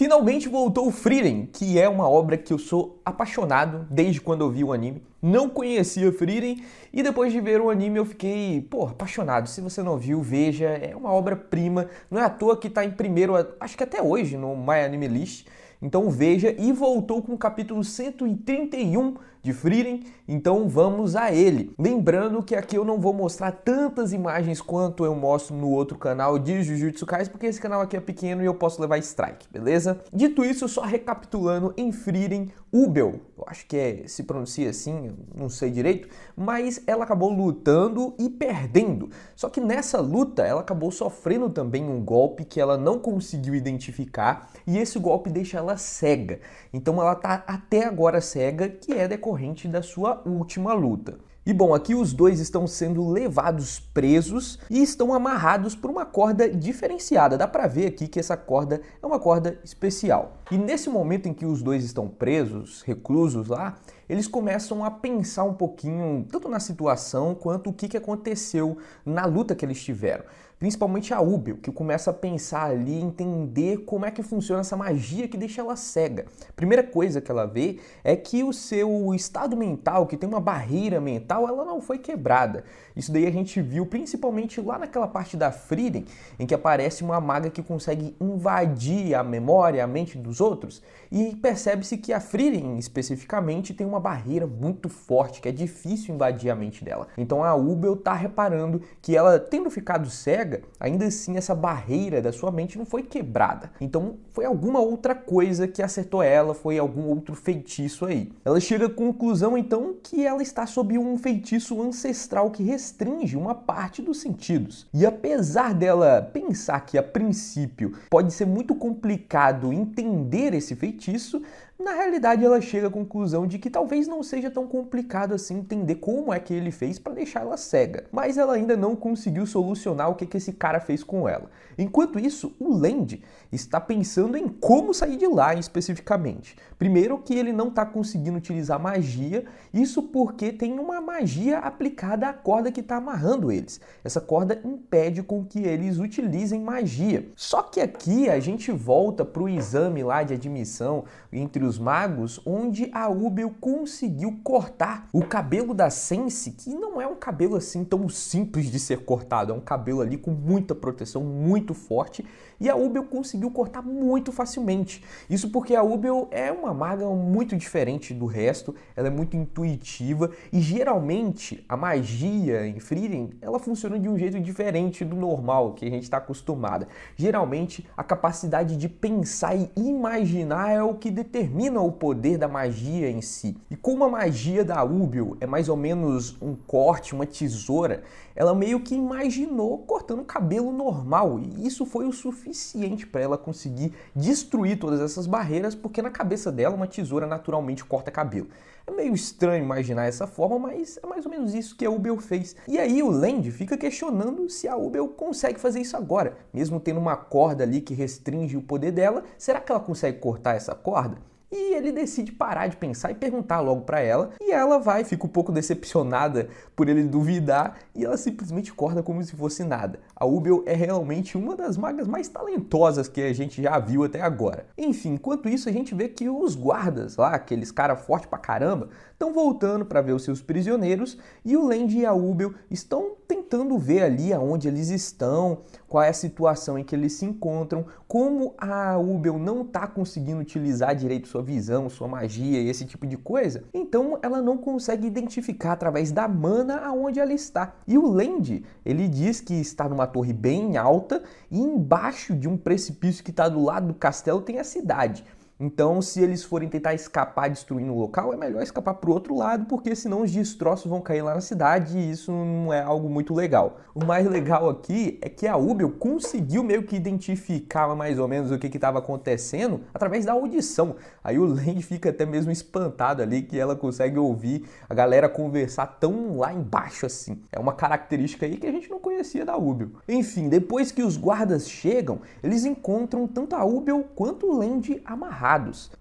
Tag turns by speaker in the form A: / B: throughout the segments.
A: Finalmente voltou o Frieren, que é uma obra que eu sou apaixonado desde quando eu vi o anime. Não conhecia Frieren e depois de ver o anime eu fiquei, apaixonado. Se você não viu, veja, é uma obra-prima. Não é à toa que está em primeiro, acho que até hoje, no My Anime List. Então veja, e voltou com o capítulo 131 de Frieren, então vamos a ele. Lembrando que aqui eu não vou mostrar tantas imagens quanto eu mostro no outro canal de Jujutsu Kaisen, porque esse canal aqui é pequeno e eu posso levar strike, beleza? Dito isso, só recapitulando, em Frieren, Ubel, eu acho que se pronuncia assim, eu não sei direito, mas ela acabou lutando e perdendo. Só que nessa luta ela acabou sofrendo também um golpe que ela não conseguiu identificar e esse golpe deixa ela cega. Então ela tá até agora cega, que é decorrente da sua última luta. E bom, aqui os dois estão sendo levados presos e estão amarrados por uma corda diferenciada. Dá pra ver aqui que essa corda é uma corda especial. E nesse momento em que os dois estão presos, reclusos lá, eles começam a pensar um pouquinho, tanto na situação quanto o que aconteceu na luta que eles tiveram. Principalmente a Ubel, que começa a pensar ali, entender como é que funciona essa magia que deixa ela cega. Primeira coisa que ela vê é que o seu estado mental, que tem uma barreira mental, ela não foi quebrada. Isso daí a gente viu principalmente lá naquela parte da Frieren, em que aparece uma maga que consegue invadir a memória, a mente dos outros, e percebe-se que a Frieren, especificamente, tem uma barreira muito forte, que é difícil invadir a mente dela. Então a Ubel tá reparando que ela, tendo ficado cega, ainda assim essa barreira da sua mente não foi quebrada. Então foi alguma outra coisa que acertou ela, foi algum outro feitiço aí. Ela chega à conclusão então que ela está sob um feitiço ancestral que restringe uma parte dos sentidos. E apesar dela pensar que a princípio pode ser muito complicado entender esse feitiço, na realidade ela chega à conclusão de que talvez não seja tão complicado assim entender como é que ele fez para deixar ela cega. Mas ela ainda não conseguiu solucionar o que esse cara fez com ela. Enquanto isso, o Land está pensando em como sair de lá especificamente. Primeiro que ele não está conseguindo utilizar magia, isso porque tem uma magia aplicada à corda que está amarrando eles. Essa corda impede com que eles utilizem magia. Só que aqui a gente volta para o exame lá de admissão entre os magos, onde a Ubel conseguiu cortar o cabelo da Sense, que não é um cabelo assim tão simples de ser cortado, é um cabelo ali com muita proteção, muito forte, e a Ubel conseguiu cortar muito facilmente. Isso porque a Ubel é uma maga muito diferente do resto, ela é muito intuitiva e geralmente a magia em Frieren, ela funciona de um jeito diferente do normal, que a gente está acostumada. Geralmente a capacidade de pensar e imaginar é o que determina o poder da magia em si. E como a magia da Ubel é mais ou menos um corte, uma tesoura, ela meio que imaginou cortando o cabelo normal, e isso foi o suficiente para ela conseguir destruir todas essas barreiras, porque na cabeça dela uma tesoura naturalmente corta cabelo. É meio estranho imaginar essa forma, mas é mais ou menos isso que a Ubel fez. E aí o Land fica questionando se a Ubel consegue fazer isso agora. Mesmo tendo uma corda ali que restringe o poder dela, será que ela consegue cortar essa corda? E ele decide parar de pensar e perguntar logo para ela, e ela fica um pouco decepcionada por ele duvidar, e ela simplesmente corta como se fosse nada. A Ubel é realmente uma das magas mais talentosas que a gente já viu até agora. Enfim, enquanto isso a gente vê que os guardas lá, aqueles caras fortes pra caramba, estão voltando para ver os seus prisioneiros, e o Land e a Ubel estão tentando ver ali aonde eles estão, qual é a situação em que eles se encontram, como a Ubel não está conseguindo utilizar direito sua visão, sua magia e esse tipo de coisa, então ela não consegue identificar através da mana aonde ela está. E o Land, ele diz que está numa torre bem alta e embaixo de um precipício que está do lado do castelo tem a cidade. Então, se eles forem tentar escapar destruindo o local, é melhor escapar para o outro lado, porque senão os destroços vão cair lá na cidade e isso não é algo muito legal. O mais legal aqui é que a Ubel conseguiu meio que identificar mais ou menos o que estava acontecendo através da audição. Aí o Land fica até mesmo espantado ali que ela consegue ouvir a galera conversar tão lá embaixo assim. É uma característica aí que a gente não conhecia da Ubel. Enfim, depois que os guardas chegam, eles encontram tanto a Ubel quanto o Land amarrados.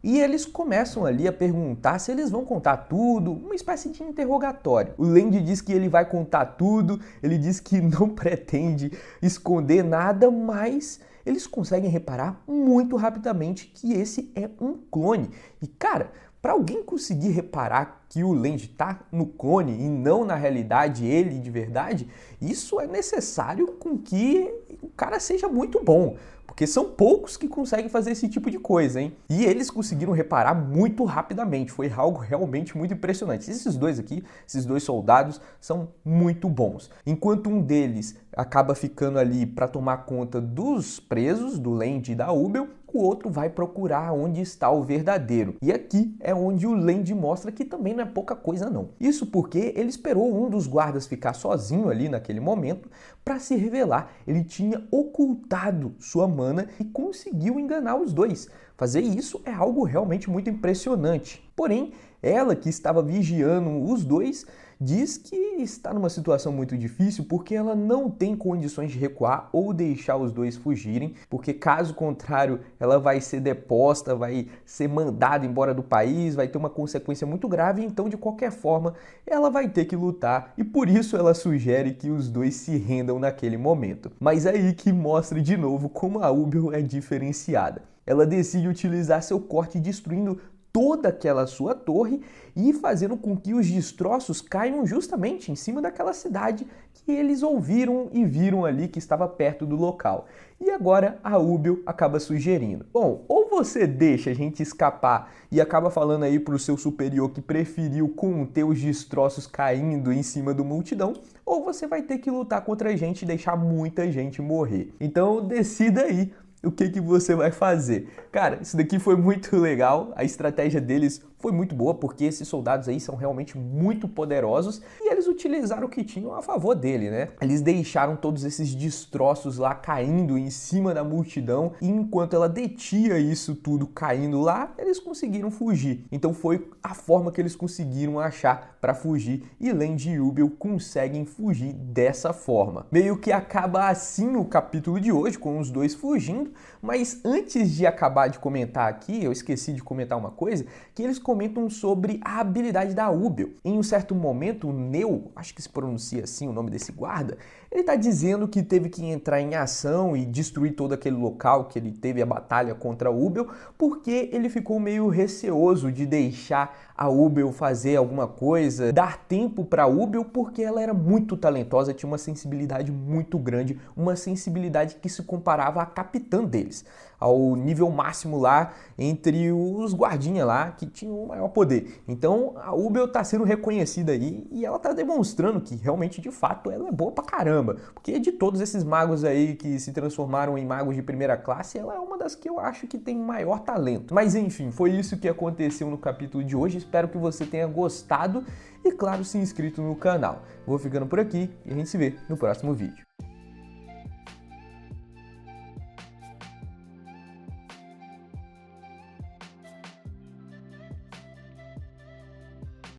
A: E eles começam ali a perguntar se eles vão contar tudo, uma espécie de interrogatório. O Land diz que ele vai contar tudo, ele diz que não pretende esconder nada, mas eles conseguem reparar muito rapidamente que esse é um clone. E cara, para alguém conseguir reparar que o Land está no clone e não na realidade ele de verdade, isso é necessário com que o cara seja muito bom. Porque são poucos que conseguem fazer esse tipo de coisa, hein? E eles conseguiram reparar muito rapidamente. Foi algo realmente muito impressionante. Esses dois aqui, esses dois soldados, são muito bons. Enquanto um deles acaba ficando ali para tomar conta dos presos, do Land e da Ubel, o outro vai procurar onde está o verdadeiro. E aqui é onde o Land mostra que também não é pouca coisa não. Isso porque ele esperou um dos guardas ficar sozinho ali naquele momento para se revelar. Ele tinha ocultado sua mana e conseguiu enganar os dois. Fazer isso é algo realmente muito impressionante. Porém, ela que estava vigiando os dois diz que está numa situação muito difícil porque ela não tem condições de recuar ou deixar os dois fugirem, porque caso contrário ela vai ser deposta, vai ser mandada embora do país, vai ter uma consequência muito grave, então de qualquer forma ela vai ter que lutar e por isso ela sugere que os dois se rendam naquele momento. Mas é aí que mostra de novo como a Ubel é diferenciada. Ela decide utilizar seu corte destruindo toda aquela sua torre e fazendo com que os destroços caiam justamente em cima daquela cidade que eles ouviram e viram ali que estava perto do local. E agora a Ubel acaba sugerindo: bom, ou você deixa a gente escapar e acaba falando aí para o seu superior que preferiu conter os destroços caindo em cima do multidão, ou você vai ter que lutar contra a gente e deixar muita gente morrer. Então decida aí o que você vai fazer. Cara, isso daqui foi muito legal, a estratégia deles foi muito boa, porque esses soldados aí são realmente muito poderosos e eles utilizaram o que tinham a favor dele, né? Eles deixaram todos esses destroços lá caindo em cima da multidão e enquanto ela detinha isso tudo caindo lá, eles conseguiram fugir. Então foi a forma que eles conseguiram achar para fugir e Land e Ubel conseguem fugir dessa forma. Meio que acaba assim o capítulo de hoje, com os dois fugindo, mas antes de acabar de comentar aqui, eu esqueci de comentar uma coisa, que eles comentam sobre a habilidade da Ubel. Em um certo momento, o Neo, acho que se pronuncia assim o nome desse guarda, ele está dizendo que teve que entrar em ação e destruir todo aquele local que ele teve a batalha contra a Ubel, porque ele ficou meio receoso de deixar a Ubel fazer alguma coisa, dar tempo para a Ubel, porque ela era muito talentosa, tinha uma sensibilidade muito grande, uma sensibilidade que se comparava à capitã deles, ao nível máximo lá entre os guardinhas lá que tinham o maior poder. Então a Ubel está sendo reconhecida aí e ela está demonstrando que realmente de fato ela é boa pra caramba, porque de todos esses magos aí que se transformaram em magos de primeira classe, ela é uma das que eu acho que tem maior talento. Mas enfim, foi isso que aconteceu no capítulo de hoje, espero que você tenha gostado e claro, se inscrito no canal. Vou ficando por aqui e a gente se vê no próximo vídeo.